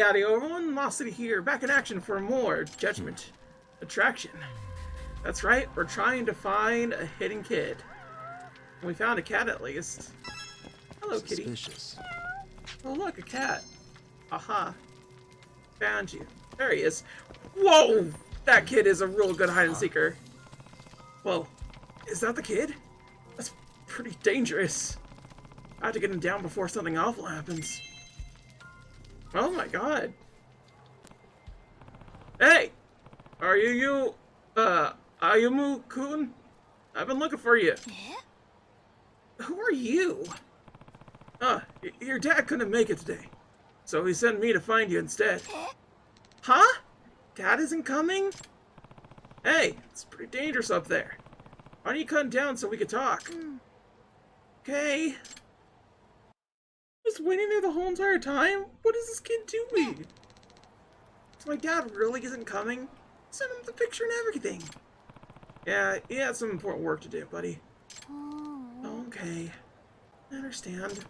yada, everyone, Lost City here, back in action for more Judgment Attraction. That's right, we're trying to find a hidden kid. And we found a cat at least. Hello, kitty. Suspicious. Oh, look, a cat. Aha. Found you. There he is. Whoa! That kid is a real good hide-and-seeker. Whoa. Is that the kid? That's pretty dangerous. I have to get him down before something awful happens. Oh my god. Hey! Are you Ayumu-kun? I've been looking for you. Who are you? Your dad couldn't make it today, so he sent me to find you instead. Huh? Dad isn't coming? Hey, it's pretty dangerous up there. Why don't you come down so we can talk? Okay. Just waiting there the whole entire time? What is this kid doing? So my dad really isn't coming? Send him the picture and everything. Yeah, he has some important work to do, buddy. Okay. I understand.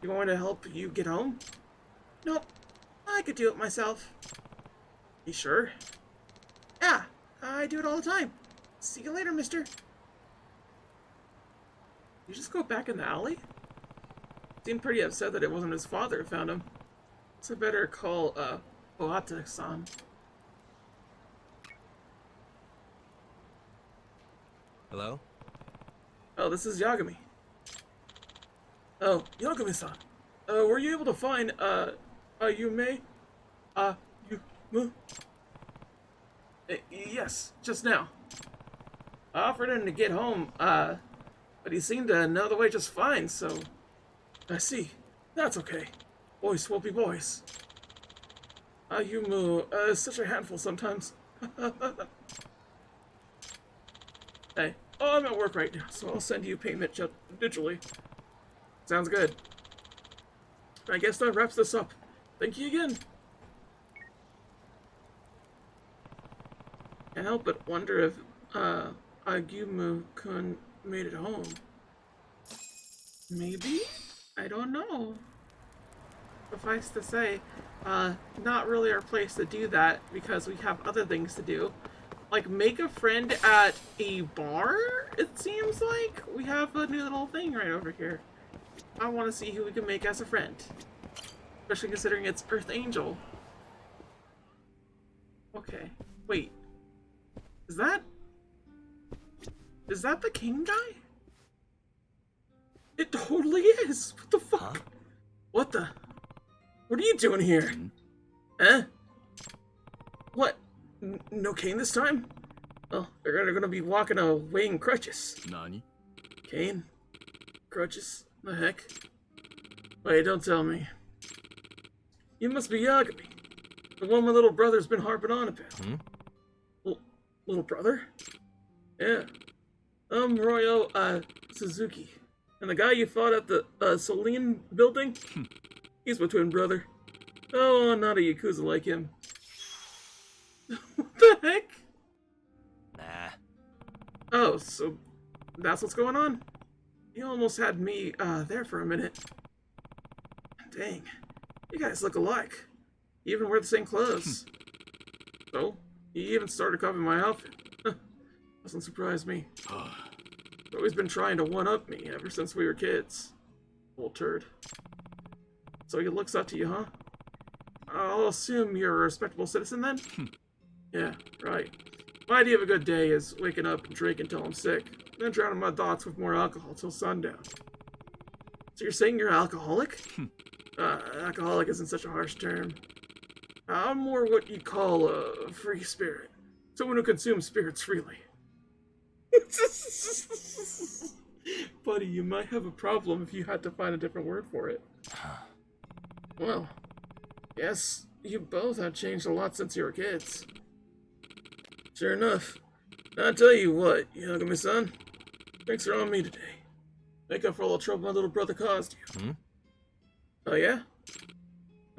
You want me to help you get home? Nope. I could do it myself. You sure? Yeah, I do it all the time. See you later, mister. You just go back in the alley? Seemed pretty upset that it wasn't his father who found him. So I better call, Oata-san. Hello? Oh, this is Yagami. Oh, Yagami-san. Were you able to find, Yume? Yumu? Yes, just now. I offered him to get home, but he seemed to know the way just fine, so... I see. That's okay. Boys will be boys. Yumu is such a handful sometimes. Hey, I'm at work right now, so I'll send you payment digitally. Sounds good. I guess that wraps this up. Thank you again. Can't help but wonder if, Agumu-kun made it home. Maybe? I don't know. Suffice to say, not really our place to do that because we have other things to do. Like, make a friend at a bar, it seems like? We have a new little thing right over here. I want to see who we can make as a friend. Especially considering it's Earth Angel. Okay, wait. Is that the king guy? It totally is! What the fuck? Huh? What the? What are you doing here? Eh? What? No cane this time? Oh, they're gonna be walking away in crutches. Nani? Cane? Crutches? The heck? Wait, don't tell me. You must be Yagami. The one my little brother's been harping on about. Little brother? Yeah. I'm Royo, Suzuki. And the guy you fought at the, Celine building? He's my twin brother. Oh, not a Yakuza like him. What the heck? Nah. Oh, so that's what's going on? You almost had me, there for a minute. Dang. You guys look alike. You even wear the same clothes. So, you even started copying my outfit. Doesn't surprise me. You've always been trying to one-up me ever since we were kids. Old turd. So he looks up to you, huh? I'll assume you're a respectable citizen then? Yeah, right. My idea of a good day is waking up and drinking until I'm sick, then drowning my thoughts with more alcohol till sundown. So you're saying you're alcoholic? Alcoholic isn't such a harsh term. I'm more what you'd call a free spirit. Someone who consumes spirits freely. Buddy, you might have a problem if you had to find a different word for it. Well, yes, you both have changed a lot since you were kids. Sure enough. I'll tell you what, Yagami-san. Drinks are on me today. Make up for all the trouble my little brother caused you. Oh yeah?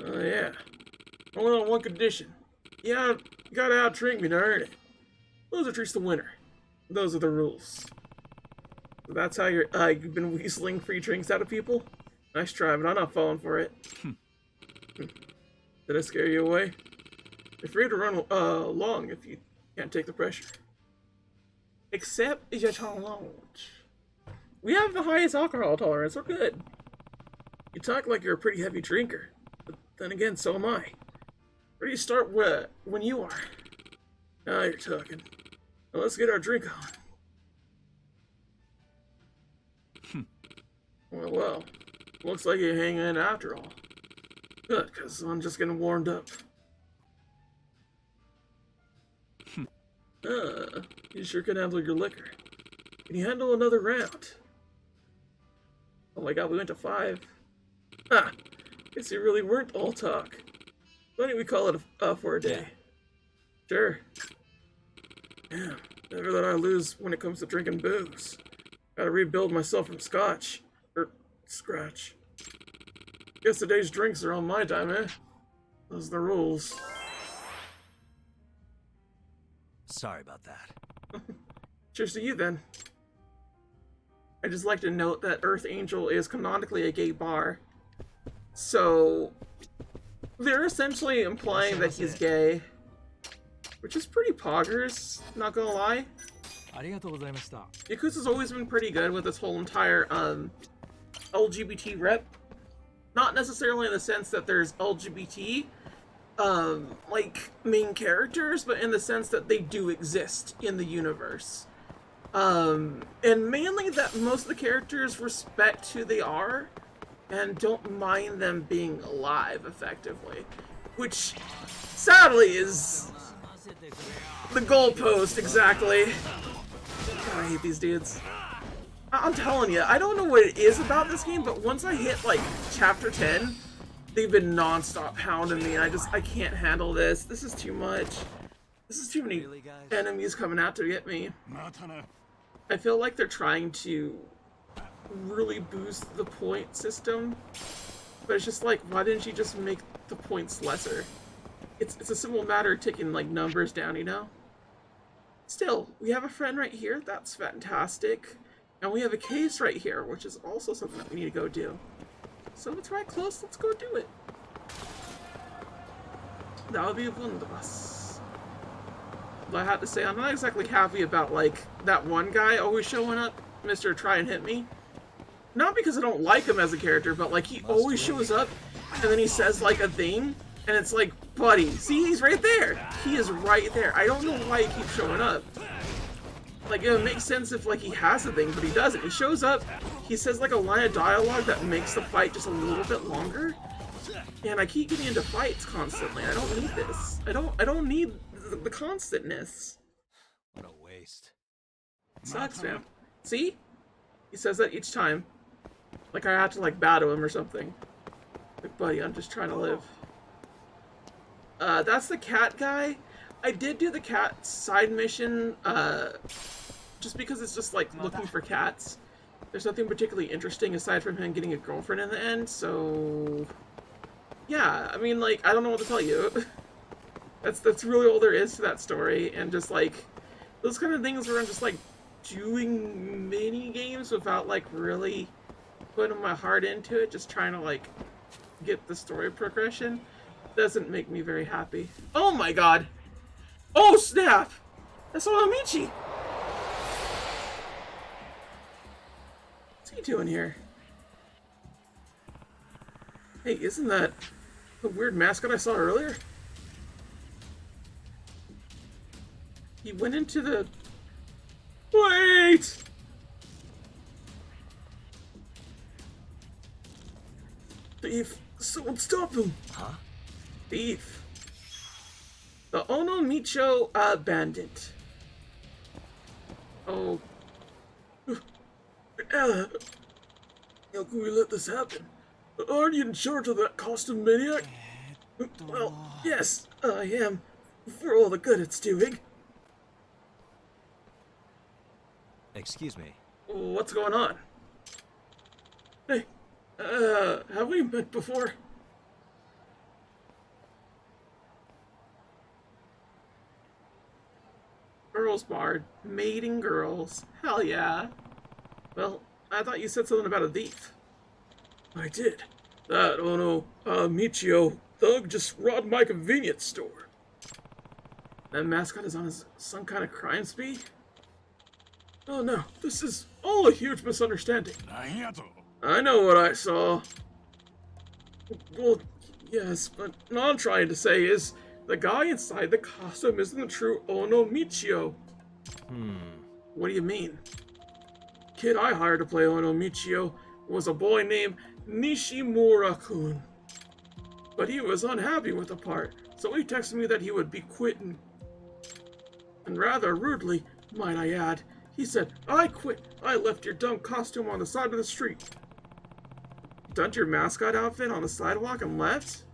Oh yeah. Only on one condition. You gotta out-drink me to earn it. Loser treats the winner. Those are the rules. So that's how you've been weaseling free drinks out of people? Nice try, but I'm not falling for it. Did I scare you away? You're free to run along if you can't take the pressure. Except your tolerance. We have the highest alcohol tolerance. We're good. You talk like you're a pretty heavy drinker, but then again, so am I. Where do you start when you are? Now you're talking. Now let's get our drink on. Well, looks like you're hanging in after all. Good, because I'm just getting warmed up. You sure can handle your liquor. Can you handle another round? Oh my god, we went to 5. Ah, guess you really weren't all talk. Why don't we call it for a day? Yeah. Sure. Damn, never that I lose when it comes to drinking booze. Gotta rebuild myself from scotch. Scratch. Guess today's drinks are on my dime, eh? Those are the rules. Sorry about that. Cheers to you, then. I just like to note that Earth Angel is canonically a gay bar. So, they're essentially implying that he's gay. Which is pretty poggers, not gonna lie. Yakuza's always been pretty good with this whole entire, LGBT rep. Not necessarily in the sense that there's LGBT, like, main characters, but in the sense that they do exist in the universe. And mainly that most of the characters respect who they are, and don't mind them being alive, effectively. Which, sadly, is the goalpost, exactly. God, I hate these dudes. I'm telling you, I don't know what it is about this game, but once I hit, like, Chapter 10, they've been non-stop hounding me, and I can't handle this. This is too much. This is too many enemies coming out to get me. I feel like they're trying to really boost the point system, but it's just like, why didn't you just make the points lesser? It's a simple matter of taking, like, numbers down, you know? Still, we have a friend right here. That's fantastic. And we have a case right here, which is also something that we need to go do. So it's right close. Let's go do it. That would be wonderful. But I have to say, I'm not exactly happy about, like, that one guy always showing up, Mr. Try and Hit Me. Not because I don't like him as a character, but, like, he always shows up, and then he says, like, a thing, and it's like, buddy, see, he's right there. He is right there. I don't know why he keeps showing up. Like, it would make sense if, like, he has a thing, but he doesn't. He shows up, he says, like, a line of dialogue that makes the fight just a little bit longer, and I keep getting into fights constantly. I don't need this. I don't need the constantness. What a waste. Sucks, man. See? He says that each time. Like I have to, like, battle him or something. Like, buddy, I'm just trying to live. That's the cat guy. I did do the cat side mission, just because it's just, like, looking for cats. There's nothing particularly interesting aside from him getting a girlfriend in the end, so... Yeah, I mean, like, I don't know what to tell you. That's really all there is to that story, and just, like, those kind of things where I'm just, like, doing mini games without, like, really putting my heart into it, just trying to, like, get the story progression, doesn't make me very happy. Oh my god! Oh snap! That's Onamichi! What's he doing here? Hey, isn't that the weird mascot I saw earlier? He went into the... Wait! Thief! Someone stop him! Huh? Thief. The Onomicho bandit. Oh. How can we let this happen? Aren't you in charge of that costume maniac? Well, yes, I am. For all the good it's doing. Excuse me. What's going on? Hey, have we met before? Girls bar. Mating girls. Hell yeah. Well, I thought you said something about a thief. I did. That Ono Michio thug just robbed my convenience store. That mascot is on some kind of crime spree? Oh no, this is all a huge misunderstanding. I know what I saw. Well, yes, but what I'm trying to say is the guy inside the costume isn't the true Ono Michio. What do you mean? Kid I hired to play Ono Michio was a boy named Nishimura-kun. But he was unhappy with the part, so he texted me that he would be quitting. And rather rudely, might I add, he said, "I quit. I left your dumb costume on the side of the street." Dumped your mascot outfit on the sidewalk and left?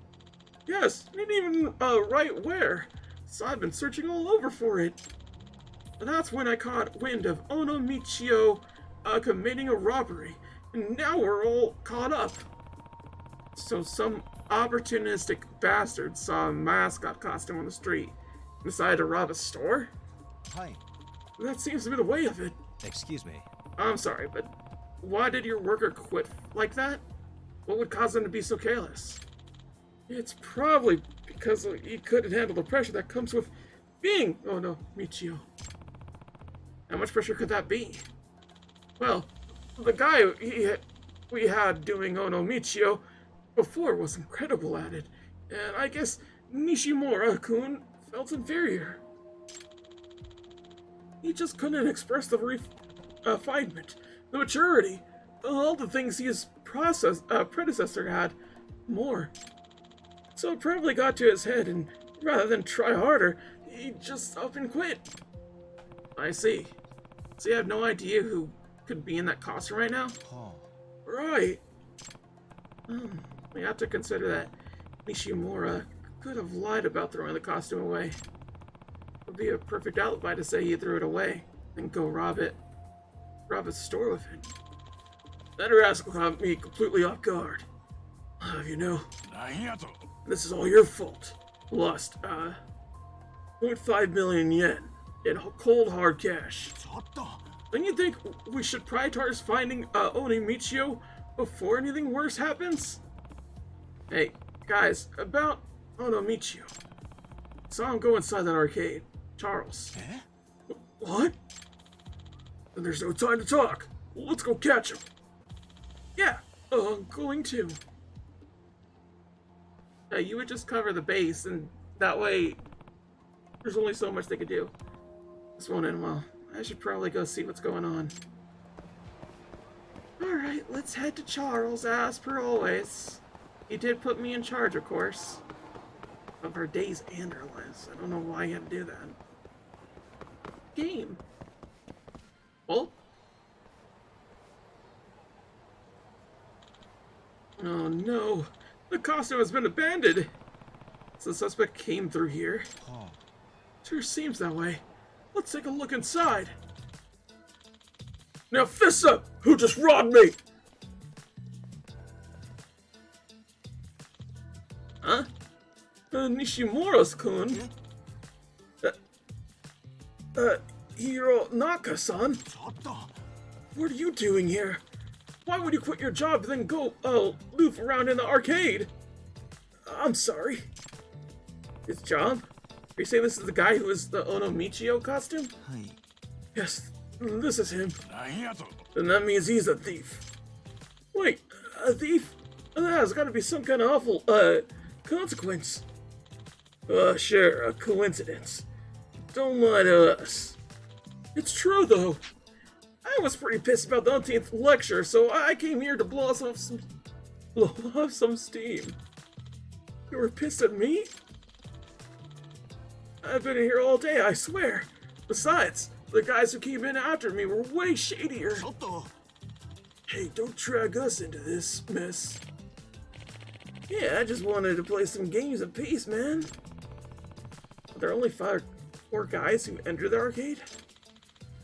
Yes, he didn't even write where, so I've been searching all over for it. And that's when I caught wind of Ono Michio committing a robbery, and now we're all caught up. So some opportunistic bastard saw a mascot costume on the street and decided to rob a store? Hi. That seems to be the way of it. Excuse me. I'm sorry, but why did your worker quit like that? What would cause them to be so careless? It's probably because he couldn't handle the pressure that comes with being Ono Michio. How much pressure could that be? Well, the guy we had doing Ono Michio before was incredible at it, and I guess Nishimura-kun felt inferior. He just couldn't express the refinement, the maturity, all the things his predecessor had, more. So it probably got to his head, and rather than try harder, he just up and quit. I see. So you have no idea who could be in that costume right now? Right. We have to consider that Nishimura could have lied about throwing the costume away. It would be a perfect alibi to say he threw it away and go rob a store with it. That rascal caught me completely off guard. You know, this is all your fault. Lost, 0.5 million yen in cold hard cash. Don't you think we should prioritize finding Oni Michio before anything worse happens? Hey, guys, about Ono Michio. Saw him go inside that arcade. Charles. What? Then there's no time to talk. Let's go catch him. Yeah, I'm going to. You would just cover the base, and that way there's only so much they could do. This won't end well. I should probably go see what's going on. Alright, let's head to Charles, as per always. He did put me in charge, of course. Of our days and our lives. I don't know why he had to do that. Game. Oh? Oh no. The costume has been abandoned. So the suspect came through here. Sure seems that way. Let's take a look inside. Now fists up! Who just robbed me? Huh? Nishimura-kun? Hiro Naka-san? What are you doing here? Why would you quit your job and then go, loof around in the arcade? I'm sorry. His job? Are you saying this is the guy who is the Ono Michio costume? Yes, this is him. Then that means he's a thief. Wait, a thief? That has gotta be some kind of awful, consequence. Sure, a coincidence. Don't lie to us. It's true, though. I was pretty pissed about the umpteenth lecture, so I came here to blow off some steam. You were pissed at me? I've been here all day, I swear. Besides, the guys who came in after me were way shadier. Hey, don't drag us into this mess. Yeah, I just wanted to play some games in peace, man. Are there only 4 guys who enter the arcade?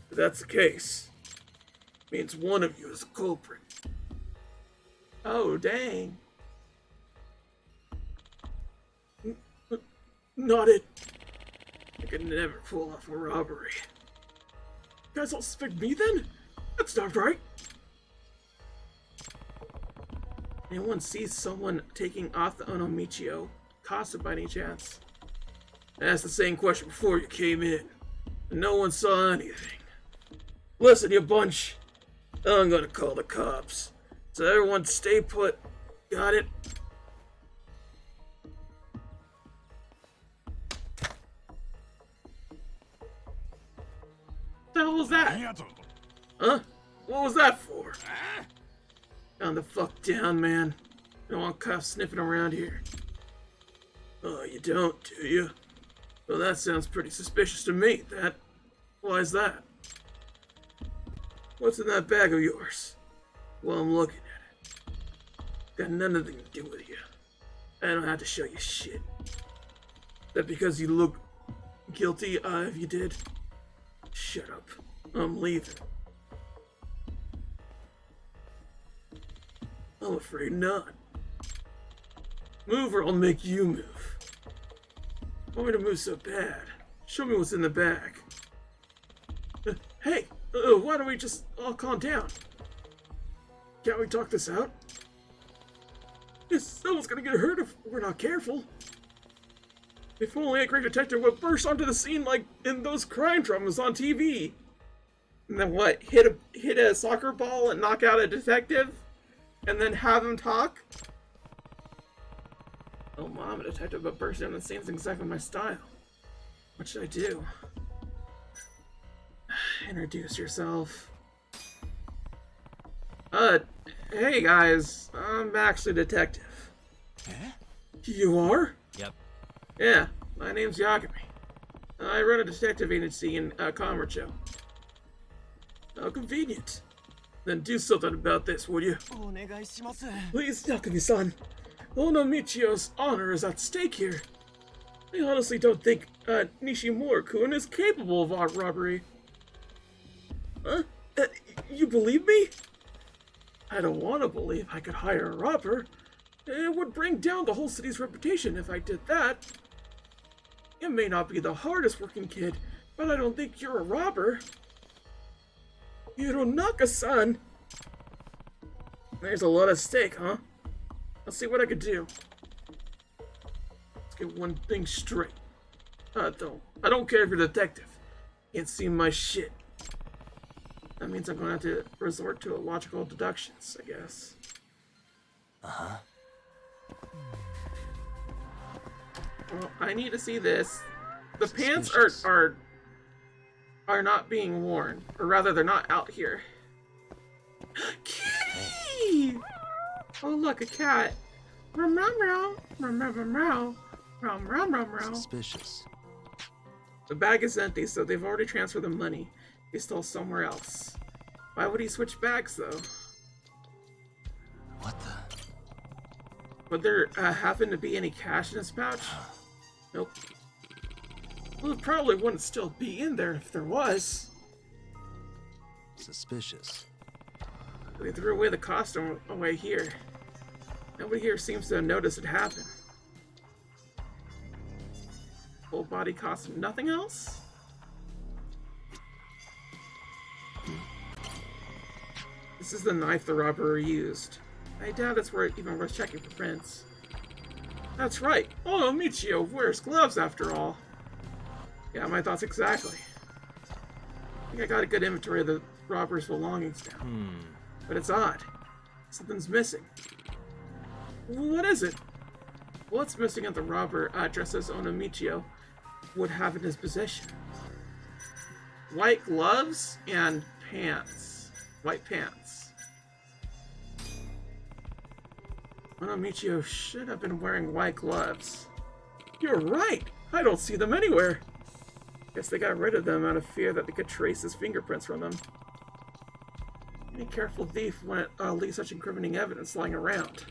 If that's the case, means one of you is a culprit. Oh, dang. Not it. I could never pull off a robbery. You guys all suspect me then? That's not right. Anyone sees someone taking off the Ono Michio costume by any chance? I asked the same question before you came in, and no one saw anything. Listen, you bunch. I'm gonna call the cops. So everyone stay put. Got it? What the hell was that? Huh? What was that for? Calm the fuck down, man. Don't want cops sniffing around here. Oh, you don't, do you? Well, that sounds pretty suspicious to me. Why is that? What's in that bag of yours? Well, I'm looking at it. Got nothing to do with you. I don't have to show you shit. That because you look guilty, if you did? Shut up. I'm leaving. I'm afraid not. Move or I'll make you move. Why want me to move so bad? Show me what's in the bag. Hey, why don't we just all calm down? Can't we talk this out? Someone's gonna get hurt if we're not careful. If only a great detective would burst onto the scene like in those crime dramas on TV. And then what? Hit a soccer ball and knock out a detective? And then have him talk? Oh, Mom, a detective, but bursting on the scene is exactly my style. What should I do? Introduce yourself. Hey guys, I'm actually a detective. Huh? You are? Yep. Yeah, my name's Yagami. I run a detective agency in Kamurocho. How convenient. Then do something about this, would you? Please, Yagami-san. Onomichio's honor is at stake here. I honestly don't think Nishimura-kun is capable of armed robbery. Huh? You believe me? I don't want to believe I could hire a robber. It would bring down the whole city's reputation if I did that. It may not be the hardest working kid, but I don't think you're a robber. Hironaka-san! There's a lot at stake, huh? I'll see what I can do. Let's get one thing straight. I don't care if you're a detective. Can't see my shit. That means I'm gonna have to resort to logical deductions, I guess. Uh-huh. Well, I need to see this. The pants Suspicious. are not being worn, or rather, they're not out here. Kitty! Oh, look, a cat. Meow meow meow meow meow meow meow meow meow meow. Suspicious. The bag is empty, so they've already transferred the money. He stole somewhere else. Why would he switch bags, though? What the? Would there happen to be any cash in his pouch? Nope. Well, it probably wouldn't still be in there if there was. Suspicious. They threw away the costume away here. Nobody here seems to have noticed it happen. Full body costume, nothing else? This is the knife the robber used. I doubt it's even worth checking for prints. That's right. Oh, Michio wears gloves after all. Yeah, my thoughts exactly. I think I got a good inventory of the robber's belongings now. But it's odd. Something's missing. What is it? What's missing that the robber dressed as Onomichio would have in his possession? White gloves and pants. White pants. Onomichio should have been wearing white gloves. You're right! I don't see them anywhere! Guess they got rid of them out of fear that they could trace his fingerprints from them. Any careful thief wouldn't leave such incriminating evidence lying around.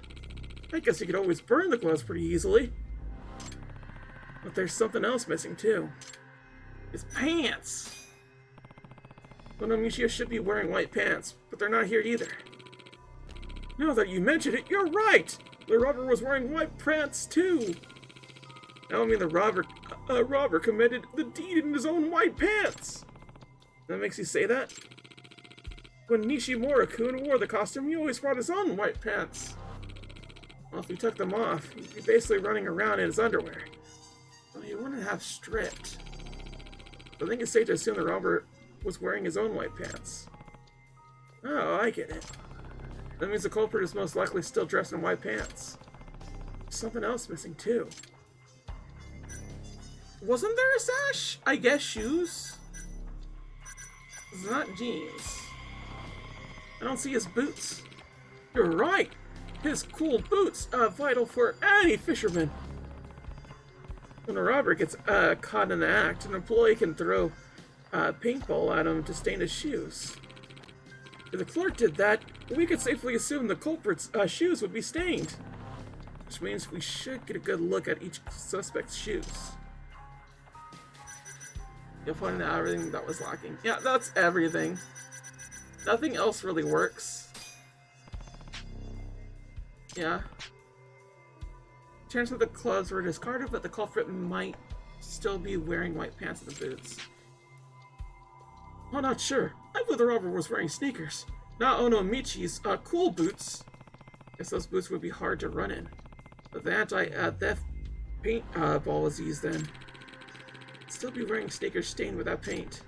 I guess you could always burn the gloves pretty easily. But there's something else missing too. His pants! Onomichio should be wearing white pants, but they're not here either. Now that you mention it, you're right! The robber was wearing white pants too! That would mean the robber committed the deed in his own white pants! That makes you say that? When Nishimura-kun wore the costume, he always brought his own white pants. Well, if he took them off, he'd be basically running around in his underwear. Well, he wouldn't have stripped. I think it's safe to assume the robber was wearing his own white pants. Oh, I get it. That means the culprit is most likely still dressed in white pants. Something else missing, too. Wasn't there a sash? I guess shoes? It's not jeans. I don't see his boots. You're right! His cool boots are vital for any fisherman. When a robber gets caught in the act, an employee can throw a paintball at him to stain his shoes. If the clerk did that, we could safely assume the culprit's shoes would be stained. Which means we should get a good look at each suspect's shoes. You'll find out everything that was lacking. Yeah, that's everything. Nothing else really works. Yeah. Chance that the clothes were discarded, but the culprit might still be wearing white pants and boots. I'm not sure. I believe the robber was wearing sneakers. Not Onomichi's cool boots. Guess those boots would be hard to run in. But the anti-theft paint ball was used then. Still be wearing sneakers stained with that paint.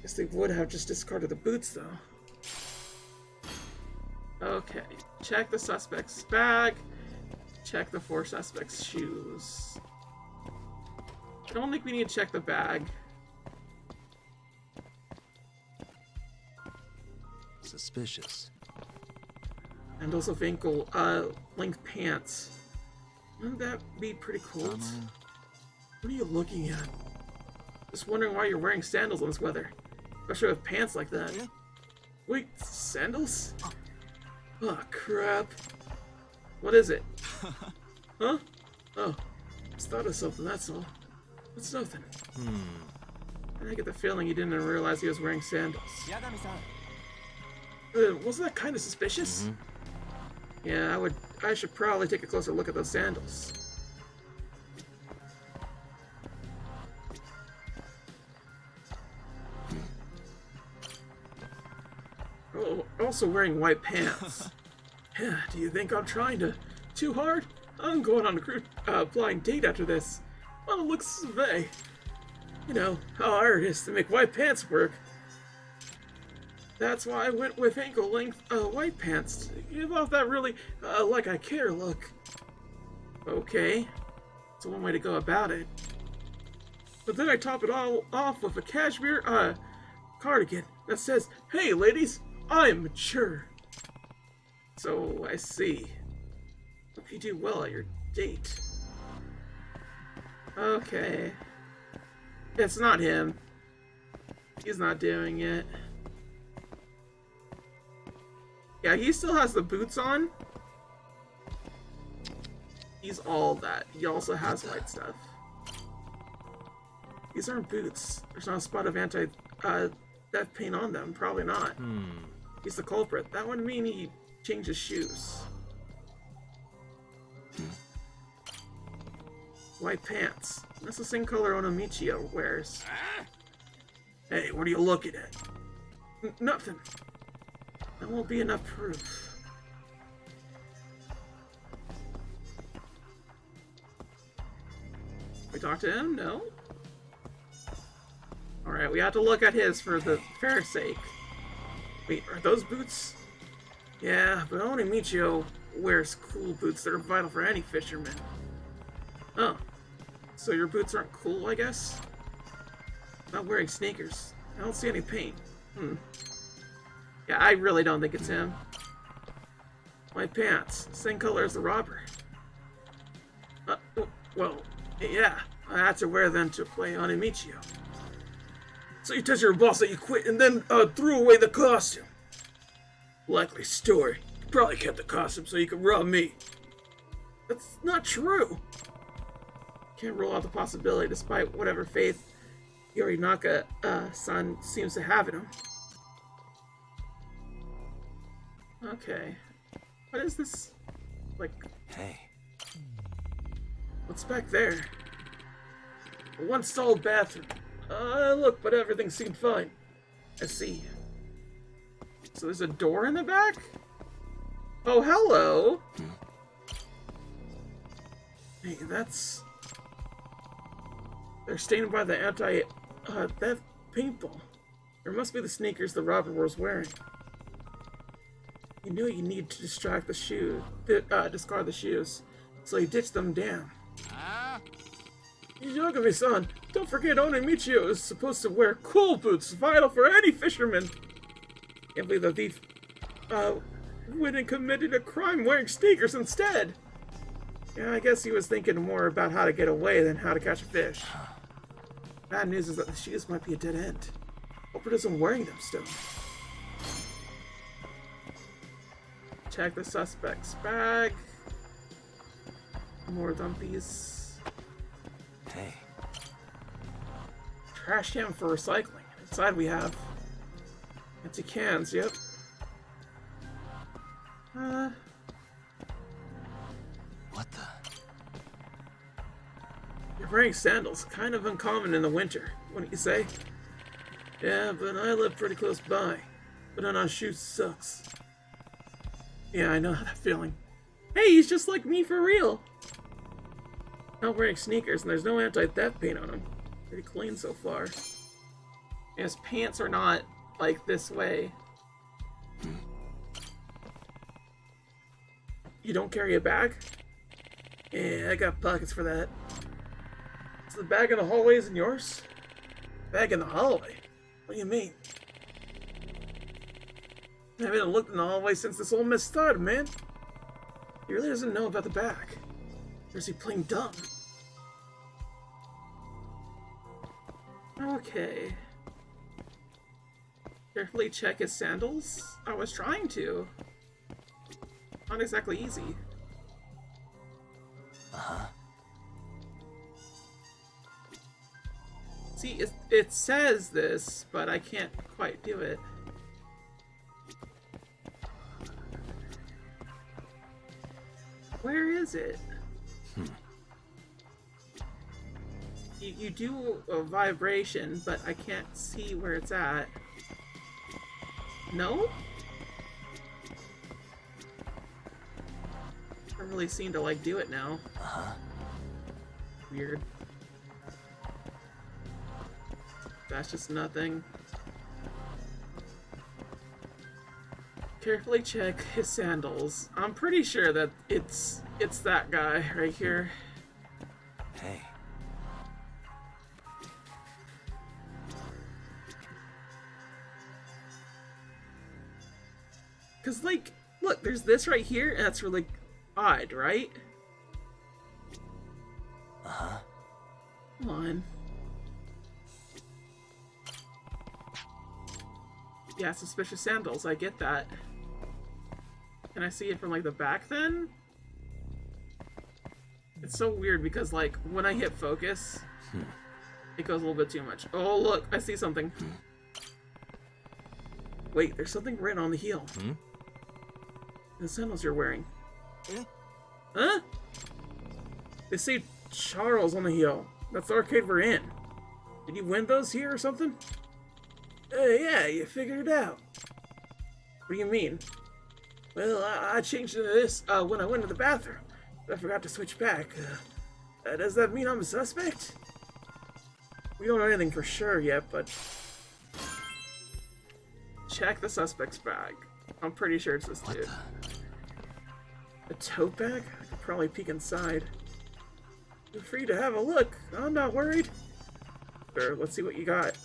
Guess they would have just discarded the boots though. Okay, check the suspect's bag. Check the 4 suspects' shoes. I don't think we need to check the bag. Suspicious. And also ankle length pants. Wouldn't that be pretty cool? What are you looking at? Just wondering why you're wearing sandals in this weather. Especially with pants like that. Yeah. Wait, sandals? Oh, crap. What is it? Huh? Oh, just thought of something, that's all. It's nothing. I get the feeling he didn't realize he was wearing sandals. Yagami-san. Wasn't that kind of suspicious? Yeah, I should probably take a closer look at those sandals. Oh, also wearing white pants. Yeah, do you think I'm trying too hard? I'm going on a blind date after this. Well, it looks vague. You know how hard it is to make white pants work. That's why I went with ankle-length white pants to give off that really like I care look. Okay, that's one way to go about it. But then I top it all off with a cashmere cardigan that says, "Hey ladies, I'm mature." So I see. Hope you do well at your date. Okay. It's not him. He's not doing it. Yeah, he still has the boots on. He's all that. He also has white stuff. These aren't boots. There's not a spot of anti-theft paint on them. Probably not. He's the culprit. That would mean he changed his shoes. White pants. That's the same color Onomichi wears. Hey, what are you looking at? Nothing. That won't be enough proof. We talk to him? No? Alright, we have to look at his for the fair sake. Wait, are those boots? Yeah, but only Michio wears cool boots that are vital for any fisherman. Oh. So your boots aren't cool, I guess? Not wearing sneakers. I don't see any paint. Yeah, I really don't think it's him. White pants. Same color as the robber. Well, yeah. I had to wear them to play on Michio. So you told your boss that you quit and then threw away the costume. Likely story. You probably kept the costume so you could rob me. That's not true. Can't rule out the possibility despite whatever faith Yorinaka-san seems to have in him. Okay. What is this? Like... Hey. What's back there? A one-stalled bathroom. Look, but everything seemed fine. I see. So there's a door in the back? Oh, hello! Hey, that's... They're stained by the anti-theft paintball. There must be the sneakers the robber was wearing. He knew he needed to discard the shoes, so he ditched them down. Yagami-san, don't forget Onimichio is supposed to wear cool boots, vital for any fisherman. Can't believe the thief went and committed a crime wearing sneakers instead. Yeah, I guess he was thinking more about how to get away than how to catch a fish. Bad news is that the shoes might be a dead end. Hope it isn't wearing them still. Check the suspect's bag. More dumpies. Hey. Trash can for recycling. Inside we have empty cans, yep. What the? You're wearing sandals. Kind of uncommon in the winter, wouldn't you say? Yeah, but I live pretty close by. Putting on shoes sucks. Yeah, I know that feeling. Hey, he's just like me for real! Not wearing sneakers, and there's no anti-theft paint on him. Pretty clean so far. And his pants are not, like, this way. You don't carry a bag? Yeah, I got pockets for that. Is the bag in the hallway isn't yours? Bag in the hallway? What do you mean? I haven't looked in the hallway since this whole mess started, man. He really doesn't know about the bag. Or is he playing dumb? Okay. Carefully check his sandals? I was trying to. Not exactly easy. Uh-huh. See, it says this, but I can't quite do it. Where is it? You do a vibration, but I can't see where it's at. No? I don't really seem to like do it now. Uh-huh. Weird. That's just nothing. Carefully check his sandals. I'm pretty sure that it's that guy right here. Hey. Cause like, look, there's this right here, and that's really odd, right? Uh-huh. Come on. Yeah, suspicious sandals, I get that. Can I see it from like the back then? It's so weird because like when I hit focus, it goes a little bit too much. Oh look, I see something. Wait, there's something right on the heel. The sandals you're wearing. Huh? They say Charles on the heel. That's the arcade we're in. Did you win those here or something? Yeah, you figured it out. What do you mean? Well, I changed into this when I went to the bathroom. I forgot to switch back. Does that mean I'm a suspect? We don't know anything for sure yet, but... Check the suspect's bag. I'm pretty sure it's this dude. A tote bag? I could probably peek inside. Feel free to have a look. I'm not worried. Sure, let's see what you got.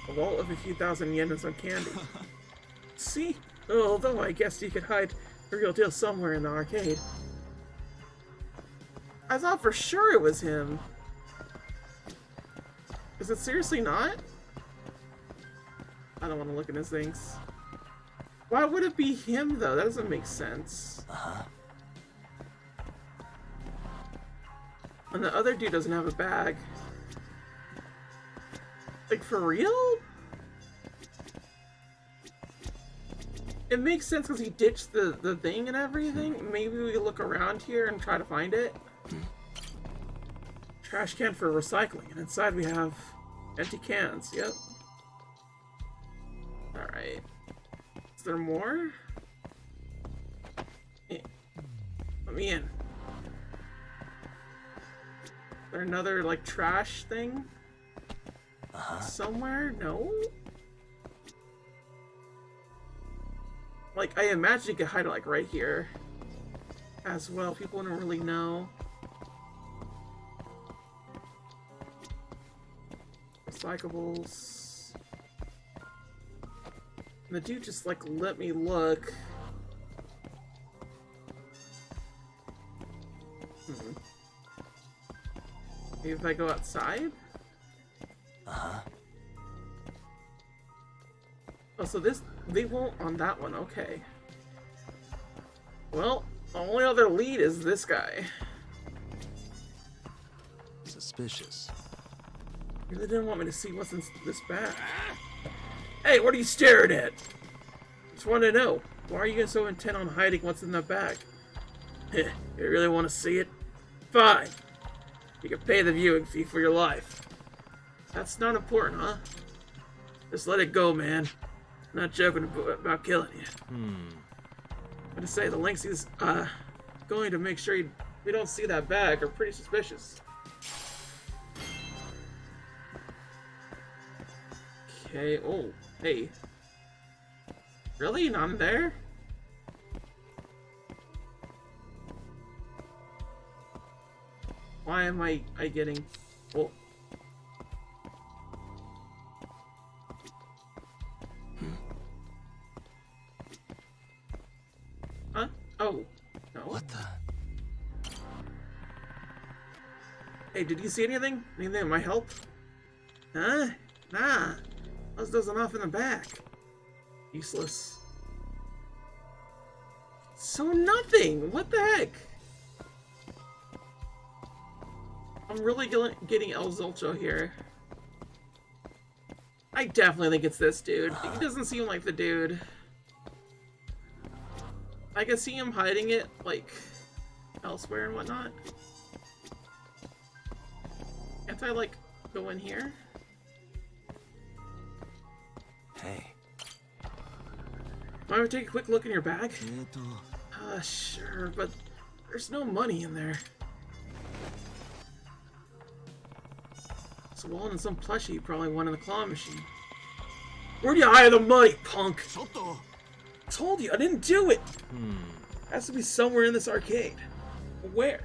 A wallet of a few thousand yen and some candy. See? Although I guess you could hide the real deal somewhere in the arcade. I thought for sure it was him. Is it seriously not? I don't want to look at his things. Why would it be him though? That doesn't make sense. Uh-huh. And the other dude doesn't have a bag. Like, for real? It makes sense because he ditched the thing and everything. Maybe we could look around here and try to find it. Trash can for recycling. And inside we have empty cans. Yep. Alright. there more? Let me in. Is there another, like, trash thing? Somewhere? No? Like, I imagine you could hide it, like, right here. As well. People don't really know. Recyclables. And the dude just, like, let me look. Maybe if I go outside? Oh, so this, they won't on that one, okay. Well, the only other lead is this guy. Suspicious. You really didn't want me to see what's in this bag. Hey, what are you staring at? Just want to know, why are you so intent on hiding what's in that bag? You really want to see it? Fine. You can pay the viewing fee for your life. That's not important, huh? Just let it go, man. I'm not joking about killing you. I'm gonna say the lengths he's going to make sure we don't see that bag are pretty suspicious. Okay, oh, hey. Really? Not in there? Why am I getting... Oh. Huh? Oh. No. What the? Hey, did you see anything? Anything that might help? Huh? Nah. Those doesn't off in the back. Useless. So nothing! What the heck? I'm really getting El Zolcho here. I definitely think it's this dude. He doesn't seem like the dude. I can see him hiding it, like, elsewhere and whatnot. Can't I, like, go in here? Hey. Mind if I take a quick look in your bag? Sure, but there's no money in there. It's a wallet and some plushie you probably won in the claw machine. Where do you hide the money, punk? Told you, I didn't do it! Has to be somewhere in this arcade. Where?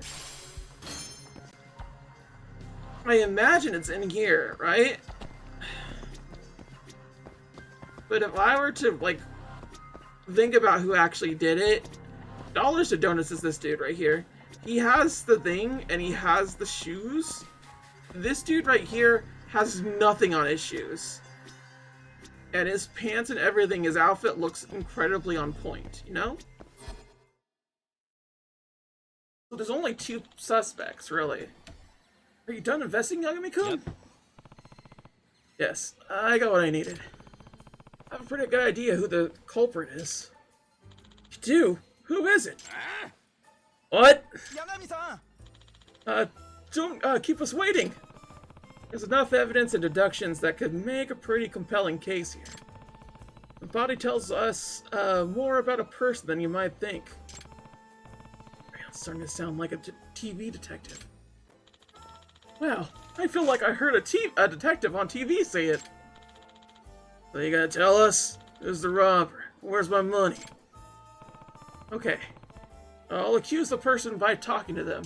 I imagine it's in here, right? But if I were to, like, think about who actually did it, Dollars to Donuts is this dude right here. He has the thing, and he has the shoes. This dude right here has nothing on his shoes. And his pants and everything, his outfit looks incredibly on point, you know? So there's only two suspects, really. Are you done investigating, Yagami-kun? Yep. Yes, I got what I needed. I have a pretty good idea who the culprit is. You do? Who is it? What? Yagami-san! Don't keep us waiting. There's enough evidence and deductions that could make a pretty compelling case here. The body tells us more about a person than you might think. It's starting to sound like a TV detective. Well, I feel like I heard a detective on TV say it. So you gotta tell us who's the robber? Where's my money? Okay. I'll accuse the person by talking to them.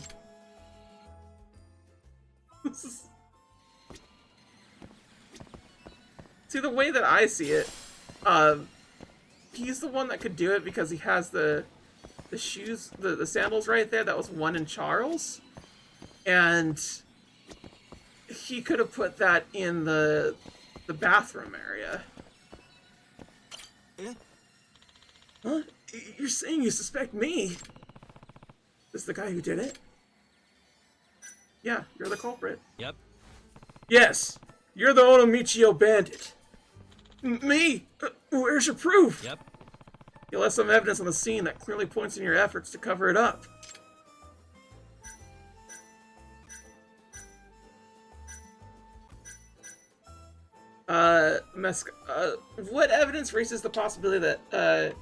See, the way that I see it, he's the one that could do it because he has the shoes, the sandals right there. That was one in Charles. And he could have put that in the bathroom area. Huh? You're saying you suspect me? This the guy who did it? Yeah, you're the culprit. Yep. Yes, you're the Onomichio bandit. Me? Where's your proof? Yep. You left some evidence on the scene that clearly points in your efforts to cover it up. What evidence raises the possibility that,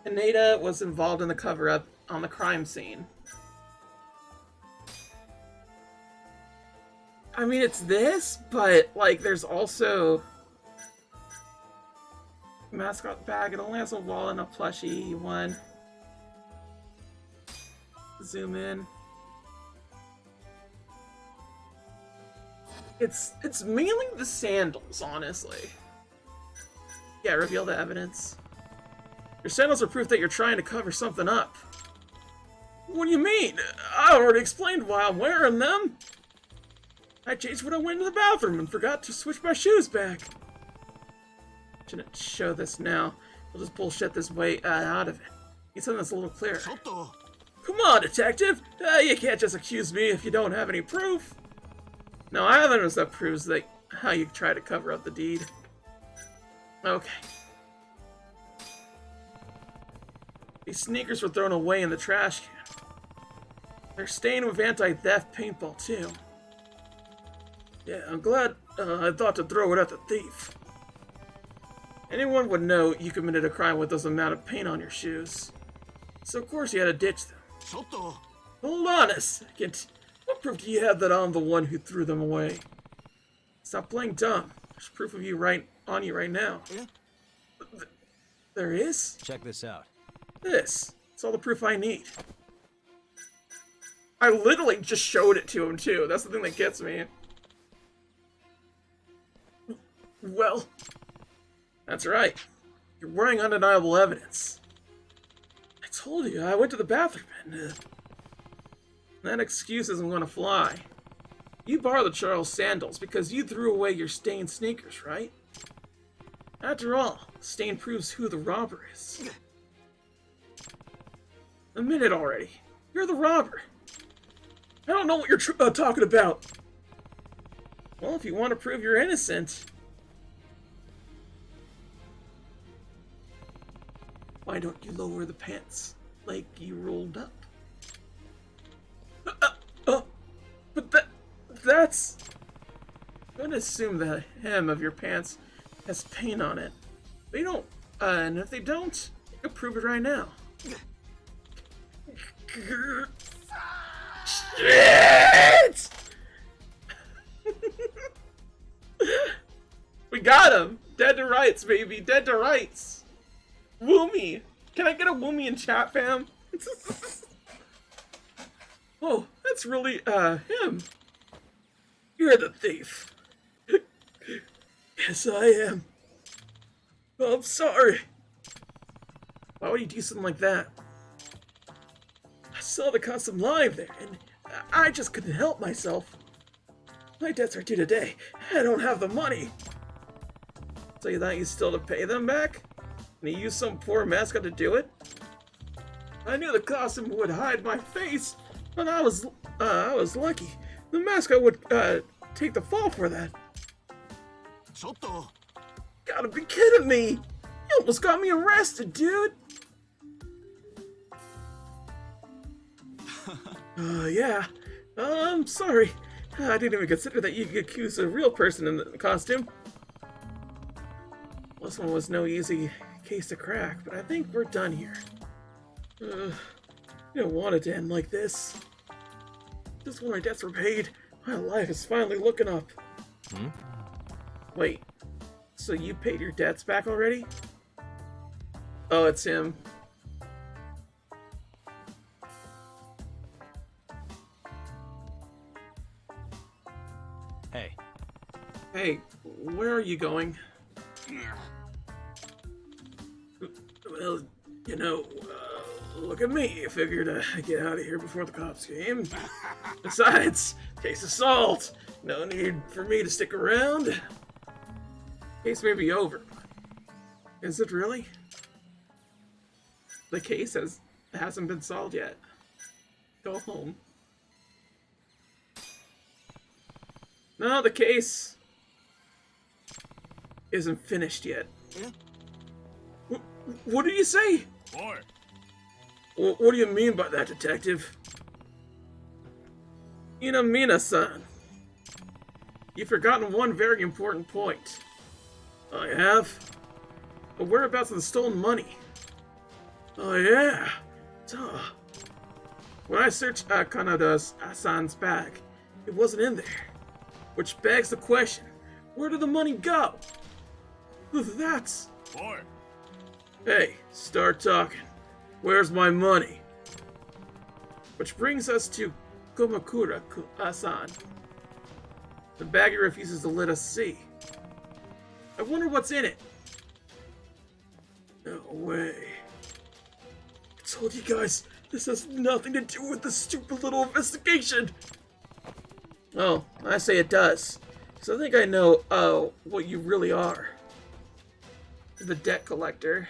Haneda was involved in the cover-up on the crime scene? I mean, it's this, but, like, there's also... mascot bag. It only has a wall and a plushie one. Zoom in. It's mainly the sandals, honestly. Yeah, reveal the evidence. Your sandals are proof that you're trying to cover something up. What do you mean? I already explained why I'm wearing them. I changed when I went to the bathroom and forgot to switch my shoes back. Shouldn't show this now. We'll just bullshit this way out of it. Need something that's a little clearer. Come on, detective! You can't just accuse me if you don't have any proof. No, I have evidence that proves that how you try to cover up the deed. Okay. These sneakers were thrown away in the trash can. They're stained with anti-theft paintball, too. Yeah, I'm glad I thought to throw it at the thief. Anyone would know you committed a crime with this amount of paint on your shoes. So of course you had to ditch them. Hold on a second. What proof do you have that I'm the one who threw them away? Stop playing dumb. There's proof of you right now. Yeah? There is? Check this out. This. It's all the proof I need. I literally just showed it to him too. That's the thing that gets me. Well, that's right. You're wearing undeniable evidence. I told you, I went to the bathroom and that excuse isn't gonna fly. You borrowed the Charles sandals because you threw away your stained sneakers, right? After all, stain proves who the robber is. Admit it already. You're the robber. I don't know what you're talking about. Well, if you want to prove you're innocent, why don't you lower the pants like you rolled up? But that's... I'm gonna assume the hem of your pants has paint on it. They don't, and if they don't, you can prove it right now. Shit! We got him! Dead to rights, baby! Dead to rights! Woomy! Can I get a Woomy in chat, fam? Oh, that's really, him. You're the thief. Yes, I am. Oh, I'm sorry. Why would you do something like that? I saw the custom live there, and I just couldn't help myself. My debts are due today. I don't have the money. So you thought you still to pay them back? And you used some poor mascot to do it? I knew the costume would hide my face, but I was lucky. The mascot would take the fall for that. Gotta be kidding me! You almost got me arrested, dude! Yeah. I'm sorry. I didn't even consider that you could accuse a real person in the costume. This one was no easy case to crack, but I think we're done here. I don't want it to end like this. Just when my debts were paid, my life is finally looking up. Wait, so you paid your debts back already? Oh, it's him. Hey. Hey, where are you going? Well, you know, look at me. I figured I'd get out of here before the cops came. Besides, case of assault. No need for me to stick around. Case may be over. Is it really? The case hasn't been solved yet. Go home. No, the case isn't finished yet. What did you say? Boy. What do you mean by that, detective? Inamina-san. You've forgotten one very important point. I have. But whereabouts of the stolen money? Oh yeah. Duh. When I searched Kanada's-san's bag, it wasn't in there. Which begs the question, where did the money go? That's... Boy. Hey, start talking. Where's my money? Which brings us to Kumakura-san. The baggie refuses to let us see. I wonder what's in it. No way. I told you guys, this has nothing to do with the stupid little investigation. Oh, I say it does. So I think I know, what you really are. The debt collector.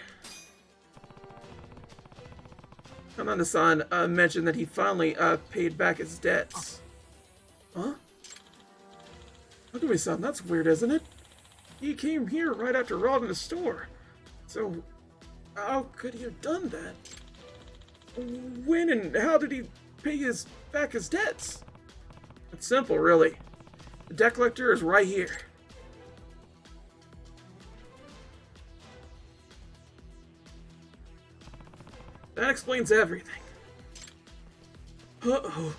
Kanada-san mentioned that he finally paid back his debts. Huh? Yagami-san, that's weird, isn't it? He came here right after robbing the store. So, how could he have done that? When and how did he pay back his debts? It's simple, really. The debt collector is right here. That explains everything. Uh-oh.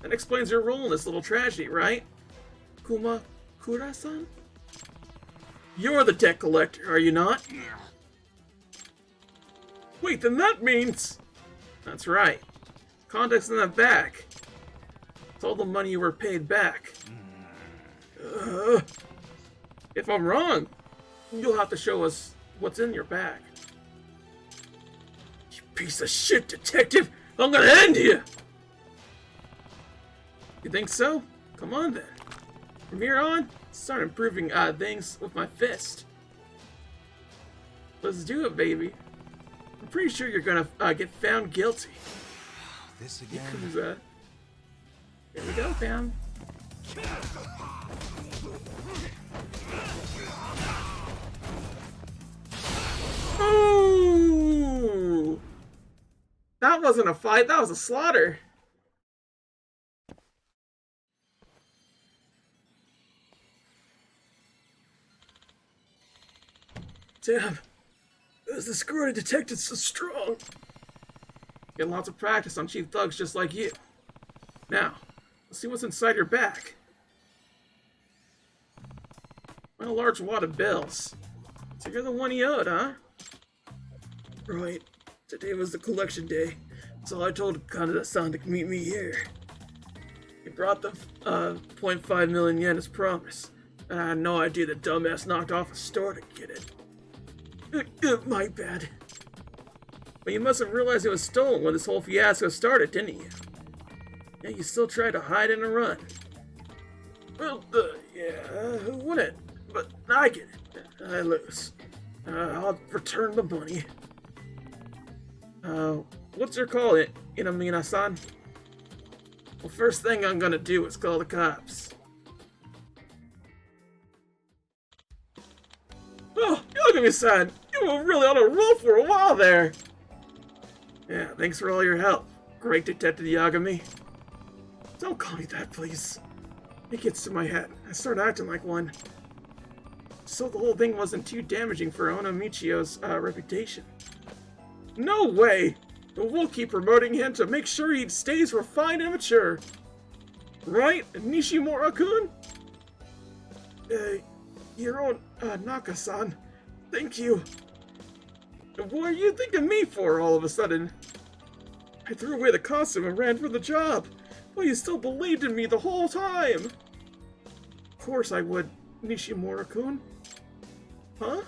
That explains your role in this little tragedy, right? Kumakura-san? You're the debt collector, are you not? Wait, then that means... That's right. Context in that bag. It's all the money you were paid back. If I'm wrong, you'll have to show us what's in your bag. You piece of shit, detective! I'm gonna end you! You think so? Come on then. From here on, start improving things with my fist. Let's do it, baby. I'm pretty sure you're gonna get found guilty. This again? Here we go, fam. Ooh! That wasn't a fight, that was a slaughter. Damn, this security detective's so strong. Get lots of practice on chief thugs just like you. Now, let's see what's inside your bag. Find a large wad of bills. So you're the one he owed, huh? Right. Today was the collection day, so I told Kanada-san to meet me here. He brought the 0.5 million yen as promised. And I had no idea the dumbass knocked off a store to get it. My bad. But you must have realized it was stolen when this whole fiasco started, didn't you? Yeah, you still tried to hide and run. Well, yeah, who wouldn't? But I get it. I lose. I'll return the money. What's your call, Inamina-san? Well, first thing I'm gonna do is call the cops. Oh, Yagami-san! You were really on a roll for a while there! Yeah, thanks for all your help, great Detective Yagami. Don't call me that, please. It gets to my head. I start acting like one. So the whole thing wasn't too damaging for Onomichio's reputation. No way! We'll keep promoting him to make sure he stays refined and mature. Right, Nishimura-kun? Your own Naka-san. Thank you. What are you thinking me for all of a sudden? I threw away the costume and ran for the job, but you still believed in me the whole time. Of course I would, Nishimura-kun. Huh?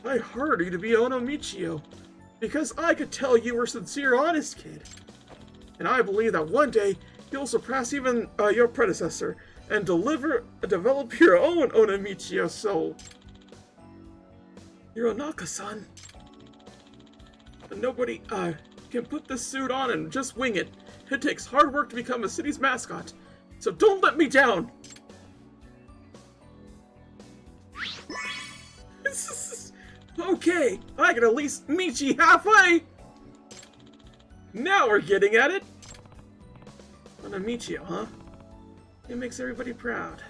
I hired you to be Onomichio, because I could tell you were a sincere, honest kid. And I believe that one day you'll surpass even your predecessor and develop your own Onomichio soul. You're a Naka-san. Nobody can put this suit on and just wing it. It takes hard work to become a city's mascot. So don't let me down. Okay, I can at least meet you halfway. Now we're getting at it. Onomichio, huh? It makes everybody proud.